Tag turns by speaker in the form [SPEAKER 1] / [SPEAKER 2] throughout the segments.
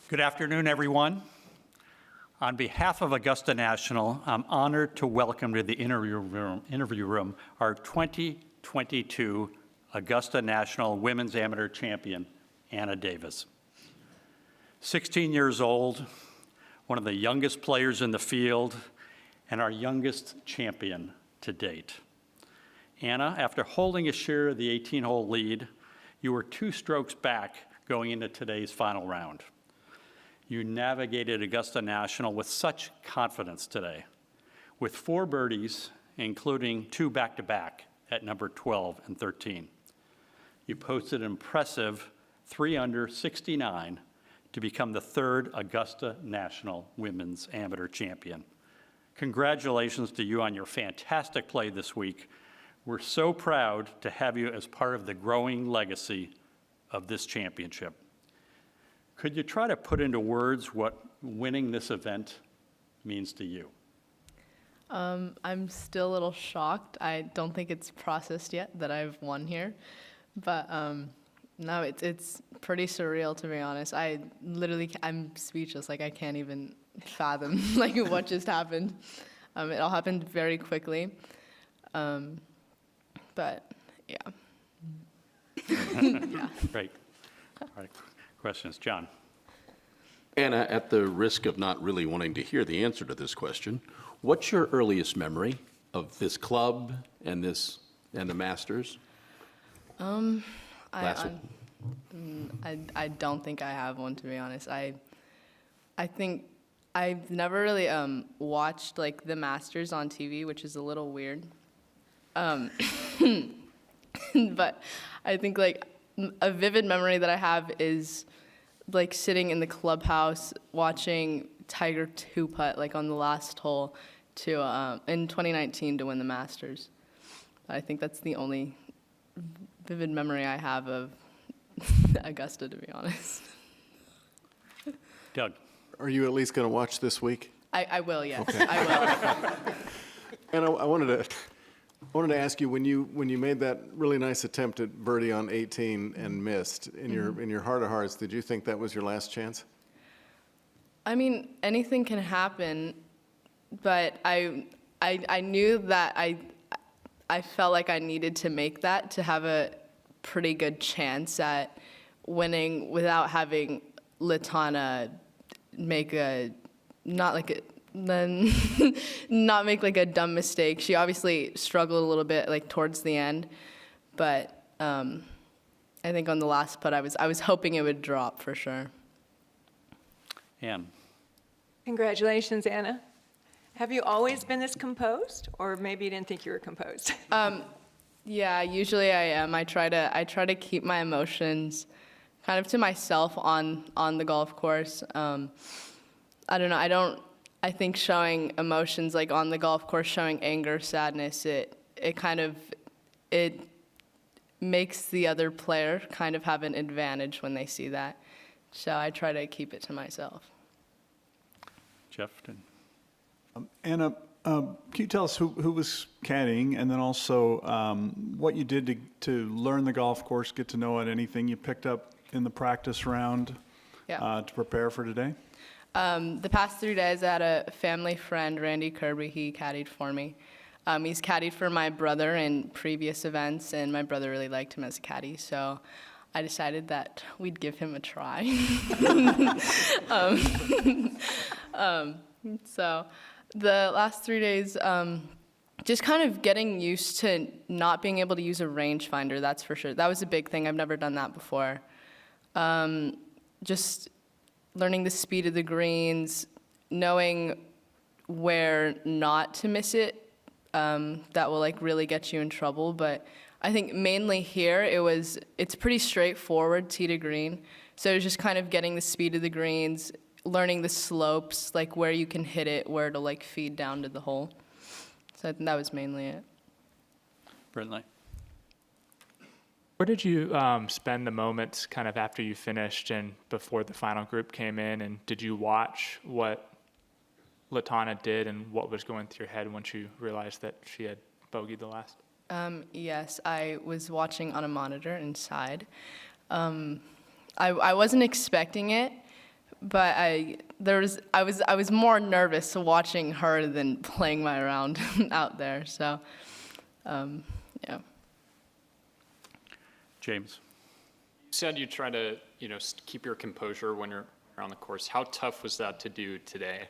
[SPEAKER 1] Good afternoon, everyone. On behalf of Augusta National, I'm honored to welcome to the interview room our 2022 Augusta National Women's Amateur Champion, Anna Davis. 16 years old, one of the youngest players in the field, and our youngest champion to date. Anna, after holding a share of the 18-hole lead, you were 2 strokes back going into today's final round. You navigated Augusta National with such confidence today, with 4 birdies, including 2 back-to-back at number 12 and 13. You posted an impressive 3 under 69 to become the 3rd Augusta National Women's Amateur Champion. Congratulations to you on your fantastic play this week. We're so proud to have you as part of the growing legacy of this championship. Could you try to put into words what winning this event means to you?
[SPEAKER 2] I'm still a little shocked. I don't think it's processed yet that I've won here, but no, it's pretty surreal, to be honest. I'm speechless. Like, I can't even fathom like what just happened. It all happened very quickly, but yeah. Yeah.
[SPEAKER 1] Great. All right. Questions, John.
[SPEAKER 3] Anna, at the risk of not really wanting to hear the answer to this question, what's your earliest memory of this club and the Masters?
[SPEAKER 2] I don't think I have one, to be honest. I think I've never really watched like the Masters on TV, which is a little weird. But I think like a vivid memory that I have is like sitting in the clubhouse watching Tiger 2-putt like on the last hole to in 2019 to win the Masters. I think that's the only vivid memory I have of Augusta, to be honest.
[SPEAKER 1] Doug.
[SPEAKER 4] Are you at least going to watch this week?
[SPEAKER 2] I will, yes.
[SPEAKER 4] Okay.
[SPEAKER 2] I will.
[SPEAKER 4] And I wanted to ask you, when you made that really nice attempt at birdie on 18 and missed, in your heart of hearts, did you think that was your last chance?
[SPEAKER 2] I mean, anything can happen, but I knew that I felt like I needed to make that to have a pretty good chance at winning without having Latana make not make like a dumb mistake. She obviously struggled a little bit like towards the end, but I think on the last putt I was hoping it would drop for sure.
[SPEAKER 1] Ann.
[SPEAKER 5] Congratulations, Anna. Have you always been this composed, or maybe you didn't think you were composed?
[SPEAKER 2] Yeah, usually I am. I try to keep my emotions kind of to myself on the golf course. I don't know. I think showing emotions like on the golf course, showing anger, sadness, it makes the other player kind of have an advantage when they see that. So I try to keep it to myself.
[SPEAKER 1] Jeff.
[SPEAKER 6] Anna, can you tell us who was caddying, and then also what you did to learn the golf course, get to know it, anything you picked up in the practice round to prepare for today?
[SPEAKER 2] The past 3 days, I had a family friend, Randy Kirby. He caddied for me. He's caddied for my brother in previous events, and my brother really liked him as a caddy, so I decided that we'd give him a try. So the last 3 days, just kind of getting used to not being able to use a rangefinder, that's for sure. That was a big thing. I've never done that before. Just learning the speed of the greens, knowing where not to miss it, that will like really get you in trouble. But I think mainly here it's pretty straightforward tee to green. So it's just kind of getting the speed of the greens, learning the slopes, like where you can hit it, where to like feed down to the hole. So I think that was mainly it.
[SPEAKER 1] Brentley.
[SPEAKER 7] Where did you spend the moments kind of after you finished and before the final group came in, and did you watch what Latana did and what was going through your head once you realized that she had bogeyed the last?
[SPEAKER 2] Yes, I was watching on a monitor inside. I wasn't expecting it, but I was more nervous watching her than playing my round out there. So, yeah.
[SPEAKER 1] James?
[SPEAKER 8] You said you try to, keep your composure when you're on the course. How tough was that to do today?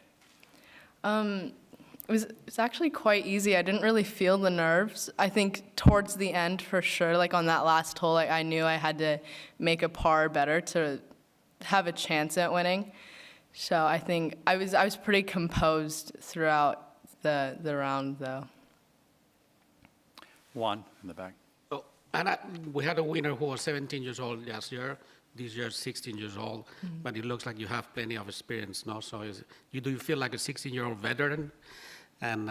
[SPEAKER 2] It's actually quite easy. I didn't really feel the nerves. I think towards the end, for sure, like on that last hole, I knew I had to make a par better to have a chance at winning. So I think I was pretty composed throughout the round, though.
[SPEAKER 1] Juan in the back.
[SPEAKER 9] So, and we had a winner who was 17 years old last year. This year, 16 years old. But it looks like you have plenty of experience now. So, do you feel like a 16-year-old veteran? And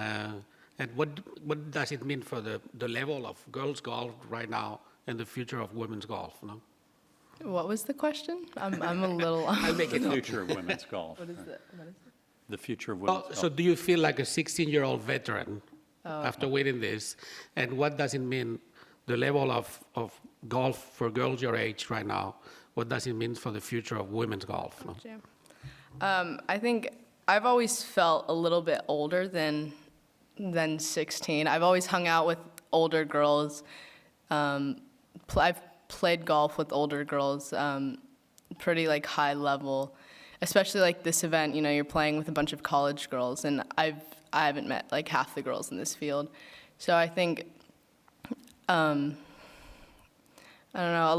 [SPEAKER 9] what does it mean for the level of girls golf right now and the future of women's golf? No?
[SPEAKER 2] What was the question? I'm a little.
[SPEAKER 9] I'll make
[SPEAKER 1] The
[SPEAKER 9] it up.
[SPEAKER 1] future of women's golf.
[SPEAKER 2] What is it?
[SPEAKER 1] The future of women's
[SPEAKER 9] Oh,
[SPEAKER 1] golf.
[SPEAKER 9] so do you feel like a 16-year-old veteran after winning this? And what does it mean, the level of golf for girls your age right now? What does it mean for the future of women's golf? No?
[SPEAKER 2] I think I've always felt a little bit older than 16. I've always hung out with older girls. I've played golf with older girls, pretty like high level, especially like this event. You're playing with a bunch of college girls, and I haven't met like half the girls in this field. So I think I don't know,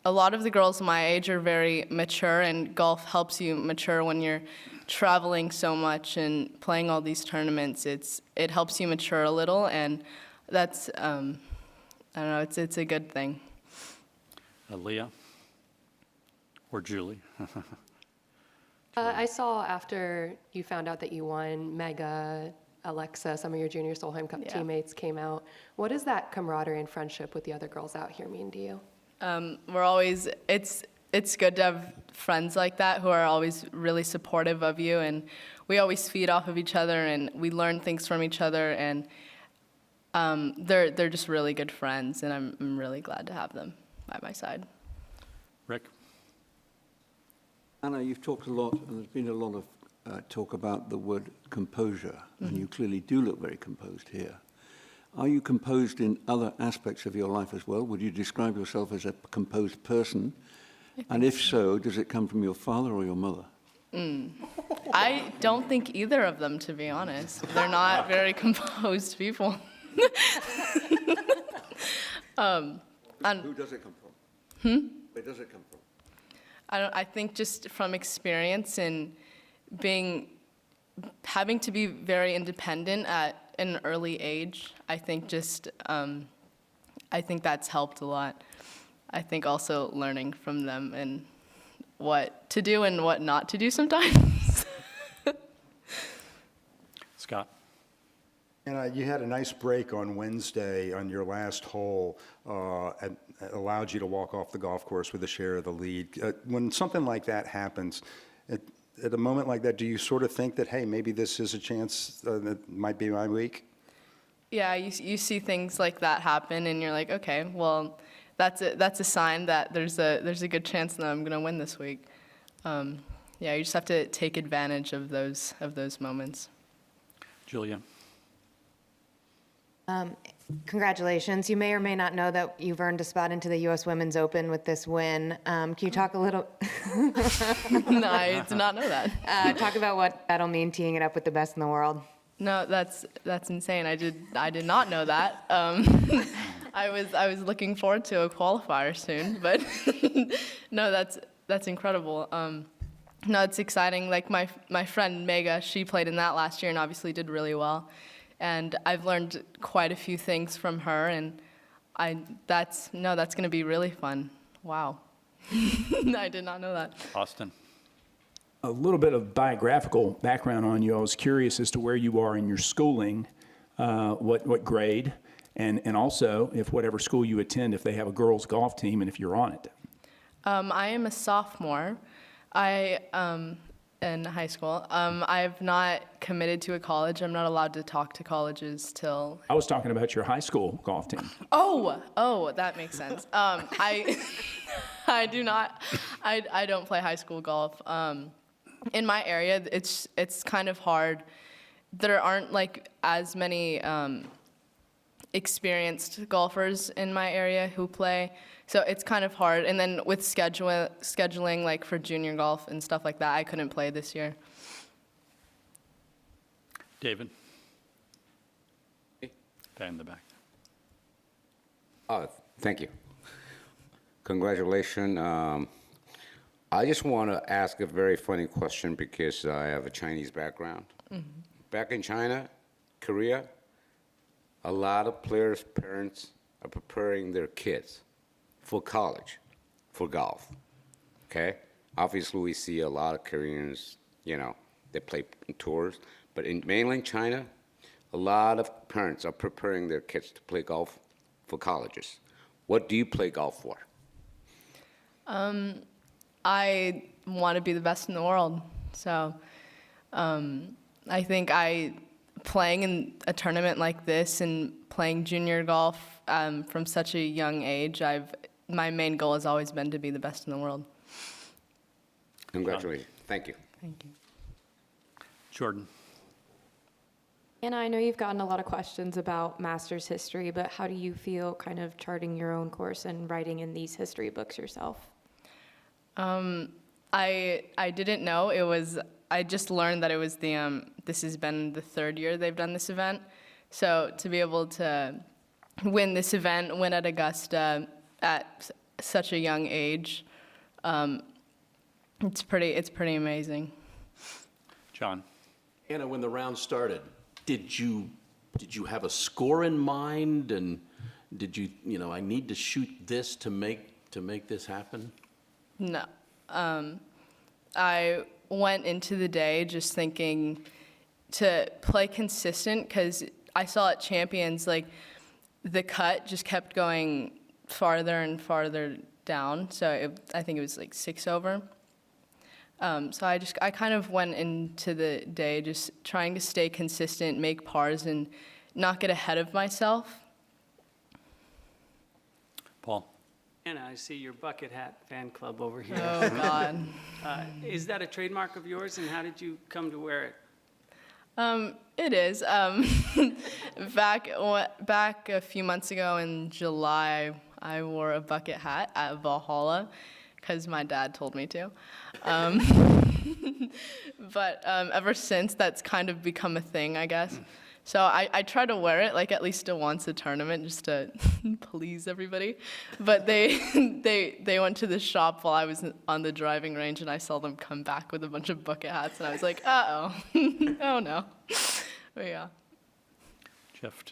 [SPEAKER 2] a lot of the girls my age are very mature, and golf helps you mature when you're traveling so much and playing all these tournaments. It helps you mature a little, and that's I don't know, it's a good thing.
[SPEAKER 1] Leah? Or Julie?
[SPEAKER 10] I saw after you found out that you won, Mega, Alexa, some of your junior Solheim Cup teammates came out. What does that camaraderie and friendship with the other girls out here mean to you?
[SPEAKER 2] We're always, it's good to have friends like that who are always really supportive of you, and we always feed off of each other, and we learn things from each other, and they're just really good friends, and I'm really glad to have them by my side.
[SPEAKER 1] Rick?
[SPEAKER 11] Anna, you've talked a lot, and there's been a lot of talk about the word composure, and you clearly do look very composed here. Are you composed in other aspects of your life as well? Would you describe yourself as a composed person? And if so, does it come from your father or your mother?
[SPEAKER 2] I don't think either of them, to be honest. They're not very composed people.
[SPEAKER 11] Who does it come from? Where does it come from?
[SPEAKER 2] I think just from experience and having to be very independent at an early age. I think I think that's helped a lot. I think also learning from them and what to do and what not to do sometimes.
[SPEAKER 1] Scott?
[SPEAKER 12] And you had a nice break on Wednesday on your last hole, and it allowed you to walk off the golf course with a share of the lead. When something like that happens, at a moment like that, do you sort of think that, hey, maybe this is a chance that might be my week?
[SPEAKER 2] Yeah, you see things like that happen, and you're like, okay, well, that's a sign that there's a good chance that I'm gonna win this week. Yeah, you just have to take advantage of those moments.
[SPEAKER 1] Julia?
[SPEAKER 13] Congratulations. You may or may not know that you've earned a spot into the U.S. Women's Open with this win. Can you talk a little...
[SPEAKER 2] No, I did not know that.
[SPEAKER 13] Talk about what that'll mean, teeing it up with the best in the world.
[SPEAKER 2] No, that's insane. I did not know that. I was looking forward to a qualifier soon, but no, that's incredible. No, it's exciting. Like my friend Mega, she played in that last year and obviously did really well. And I've learned quite a few things from her, and that's going to be really fun. Wow. I did not know that.
[SPEAKER 1] Austin?
[SPEAKER 14] A little bit of biographical background on you. I was curious as to where you are in your schooling, what grade, and also if whatever school you attend, if they have a girls' golf team and if you're on it.
[SPEAKER 2] I am a sophomore. In high school. I've not committed to a college. I'm not allowed to talk to colleges till...
[SPEAKER 14] I was talking about your high school golf team.
[SPEAKER 2] Oh, that makes sense. I I do not. I don't play high school golf. In my area, it's kind of hard. There aren't like as many experienced golfers in my area who play, so it's kind of hard. And then with scheduling like for junior golf and stuff like that, I couldn't play this year.
[SPEAKER 1] David? Down in the back.
[SPEAKER 15] Thank you. Congratulations. I just want to ask a very funny question because I have a Chinese background. Back in China, Korea, a lot of players' parents are preparing their kids for college, for golf. Okay? Obviously, we see a lot of Koreans, they play tours. But in mainland China, a lot of parents are preparing their kids to play golf for colleges. What do you play golf for?
[SPEAKER 2] I want to be the best in the world. So I think playing in a tournament like this and playing junior golf from such a young age, my main goal has always been to be the best in the world.
[SPEAKER 15] Congratulations. Thank you.
[SPEAKER 2] Thank you.
[SPEAKER 1] Jordan?
[SPEAKER 16] Anna, I know you've gotten a lot of questions about Masters history, but how do you feel kind of charting your own course and writing in these history books yourself?
[SPEAKER 2] I didn't know it was. I just learned that it was this has been the third year they've done this event. So to be able to win this event, win at Augusta at such a young age, it's pretty amazing.
[SPEAKER 1] John?
[SPEAKER 3] Anna, when the round started, did you have a score in mind, and did you I need to shoot this to make this happen?
[SPEAKER 2] No. I went into the day just thinking to play consistent, because I saw at Champions, like, the cut just kept going farther and farther down. So I think it was like 6 over. So I kind of went into the day just trying to stay consistent, make pars, and not get ahead of myself.
[SPEAKER 1] Paul?
[SPEAKER 17] Anna, I see your bucket hat fan club over here.
[SPEAKER 2] Oh, God.
[SPEAKER 17] Is that a trademark of yours, and how did you come to wear it?
[SPEAKER 2] It is. Back a few months ago in July, I wore a bucket hat at Valhalla because my dad told me to. But ever since, that's kind of become a thing, I guess. So I try to wear it like at least once a tournament just to please everybody. But they went to the shop while I was on the driving range, and I saw them come back with a bunch of bucket hats, and I was like, uh-oh, oh no. But yeah.
[SPEAKER 1] Jeff?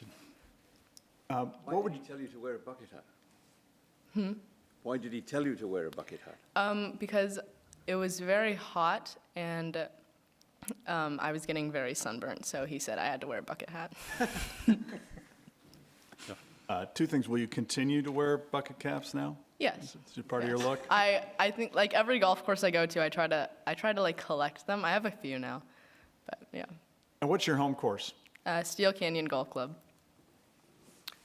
[SPEAKER 11] Why did he tell you to wear a bucket hat? Why did he tell you to wear a bucket hat?
[SPEAKER 2] Because it was very hot, and I was getting very sunburnt, so he said I had to wear a bucket hat.
[SPEAKER 6] Two things. Will you continue to wear bucket caps now?
[SPEAKER 2] Yes.
[SPEAKER 6] Is it part of your look?
[SPEAKER 2] I think like every golf course I go to, I try to like collect them. I have a few now, but yeah.
[SPEAKER 6] And what's your home course?
[SPEAKER 2] Steel Canyon Golf Club.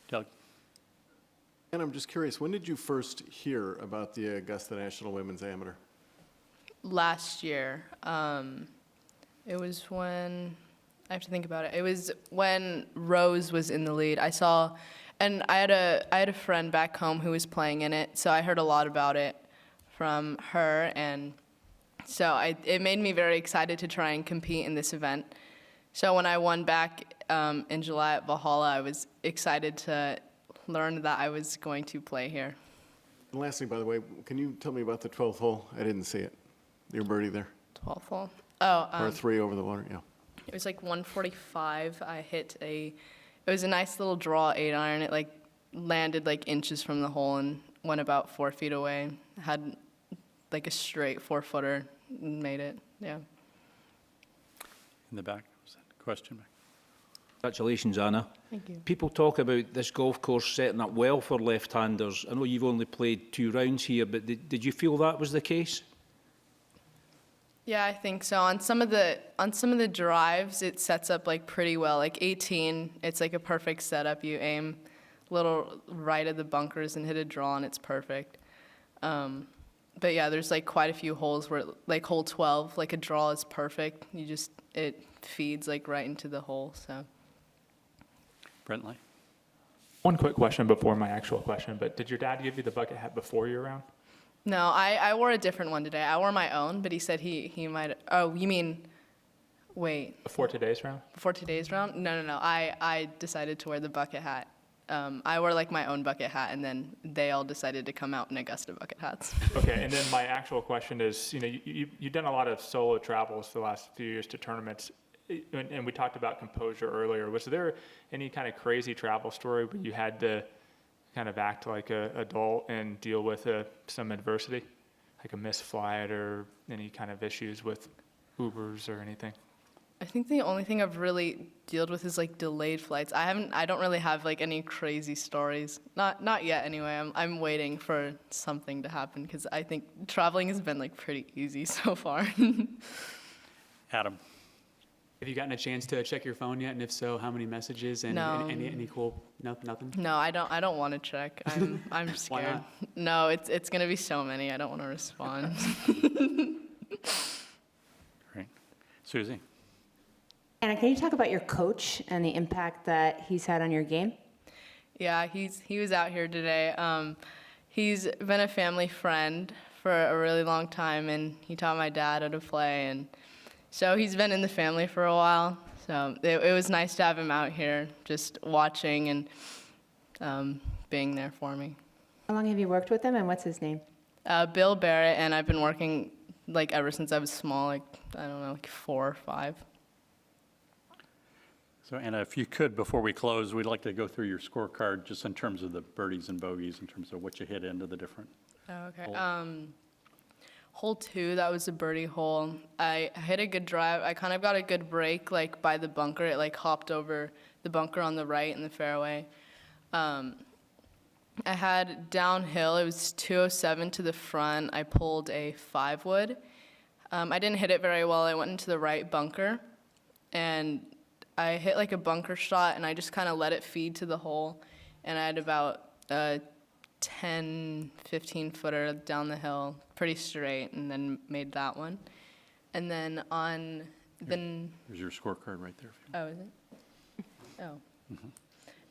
[SPEAKER 1] Doug?
[SPEAKER 4] And I'm just curious, when did you first hear about the Augusta National Women's Amateur?
[SPEAKER 2] Last year. It was when, I have to think about it. It was when Rose was in the lead. I saw, and I had a friend back home who was playing in it, so I heard a lot about it from her, and so it made me very excited to try and compete in this event. So when I won back in July at Valhalla, I was excited to learn that I was going to play here.
[SPEAKER 4] And lastly, by the way, can you tell me about the 12th hole? I didn't see it. Your birdie there.
[SPEAKER 2] 12th hole. Oh,
[SPEAKER 4] Par 3 over the water, yeah.
[SPEAKER 2] It was like 145. I hit it was a nice little draw 8-iron. It like landed like inches from the hole and went about 4 feet away. Had like a straight 4-footer and made it, yeah.
[SPEAKER 1] In the back, was that a question?
[SPEAKER 18] Congratulations, Anna.
[SPEAKER 2] Thank you.
[SPEAKER 18] People talk about this golf course setting up well for left-handers. I know you've only played 2 rounds here, but did you feel that was the case?
[SPEAKER 2] Yeah, I think so. On some of the drives, it sets up like pretty well. Like 18, it's like a perfect setup. You aim a little right at the bunkers and hit a draw, and it's perfect. but yeah, there's like quite a few holes where like hole 12, like a draw is perfect. It feeds like right into the hole, so.
[SPEAKER 1] Brentley?
[SPEAKER 7] One quick question before my actual question, but did your dad give you the bucket hat before your round?
[SPEAKER 2] No, I wore a different one today. I wore my own, but he said he might, oh, you mean, wait.
[SPEAKER 7] Before today's round?
[SPEAKER 2] Before today's round? No. I decided to wear the bucket hat. I wore like my own bucket hat, and then they all decided to come out in Augusta bucket hats.
[SPEAKER 7] Okay, and then my actual question is, you've done a lot of solo travels for the last few years to tournaments, and we talked about composure earlier. Was there any kind of crazy travel story where you had to kind of act like an adult and deal with some adversity, like a missed flight or any kind of issues with Ubers or anything?
[SPEAKER 2] I think the only thing I've really dealt with is like delayed flights. I don't really have like any crazy stories. Not yet anyway. I'm waiting for something to happen because I think traveling has been like pretty easy so far.
[SPEAKER 1] Adam?
[SPEAKER 17] Have you gotten a chance to check your phone yet? And if so, how many messages and
[SPEAKER 2] No.
[SPEAKER 17] any cool, nothing?
[SPEAKER 2] No, I don't want to check. I'm scared.
[SPEAKER 17] Why not?
[SPEAKER 2] No, it's gonna be so many. I don't want to respond.
[SPEAKER 1] Great. Susie?
[SPEAKER 19] Anna, can you talk about your coach and the impact that he's had on your game?
[SPEAKER 2] Yeah, he was out here today. He's been a family friend for a really long time, and he taught my dad how to play, and so he's been in the family for a while. So it was nice to have him out here, just watching and being there for me.
[SPEAKER 19] How long have you worked with him, and what's his name?
[SPEAKER 2] Bill Barrett, and I've been working like ever since I was small, like I don't know, like 4 or 5.
[SPEAKER 1] So Anna, if you could, before we close, we'd like to go through your scorecard just in terms of the birdies and bogeys, in terms of what you hit into the different.
[SPEAKER 2] Oh, okay.
[SPEAKER 1] holes.
[SPEAKER 2] Hole 2, that was a birdie hole. I hit a good drive. I kind of got a good break, like by the bunker. It like hopped over the bunker on the right in the fairway. I had downhill. It was 207 to the front. I pulled a 5-wood. I didn't hit it very well. I went into the right bunker, and I hit like a bunker shot, and I just kind of let it feed to the hole, and I had about 10, 15 footer down the hill, pretty straight, and then made that one. And then on the...
[SPEAKER 1] There's your scorecard right there.
[SPEAKER 2] Oh, is it? Oh.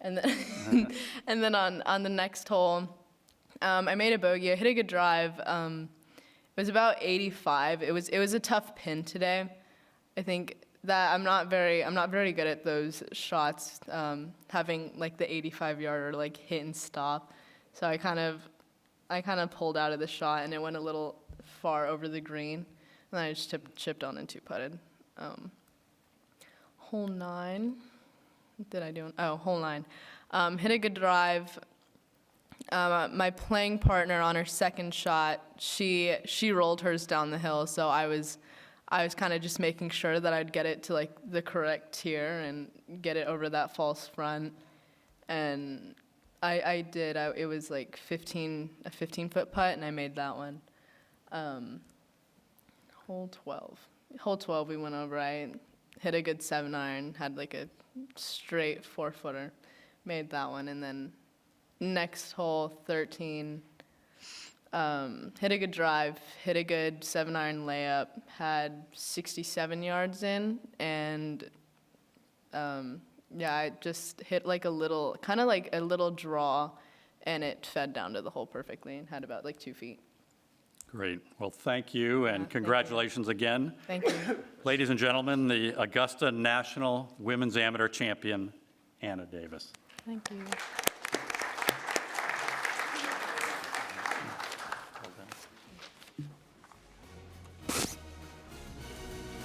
[SPEAKER 2] And then, and then on the next hole, I made a bogey. I hit a good drive. It was about 85. It was a tough pin today. I think that I'm not very good at those shots, having like the 85-yarder like hit and stop. So I kind of pulled out of the shot, and it went a little far over the green, and then I just chipped on and 2-putted. Hole 9. What did I do? Hole 9. Hit a good drive. My playing partner on her second shot, she rolled hers down the hill, so I was kind of just making sure that I'd get it to like the correct tier and get it over that false front, and I did. It was like a 15-foot putt, and I made that one. Hole 12. Hole 12 we went over. I hit a good 7-iron, had like a straight 4-footer, made that one, and then next hole 13. Hit a good drive, hit a good 7-iron layup, had 67 yards in, and I just hit like a little, kind of like a little draw, and it fed down to the hole perfectly and had about like 2 feet.
[SPEAKER 1] Great. Well, thank you, and congratulations again.
[SPEAKER 2] Thank you.
[SPEAKER 1] Ladies and gentlemen, the Augusta National Women's Amateur Champion, Anna Davis.
[SPEAKER 2] Thank you.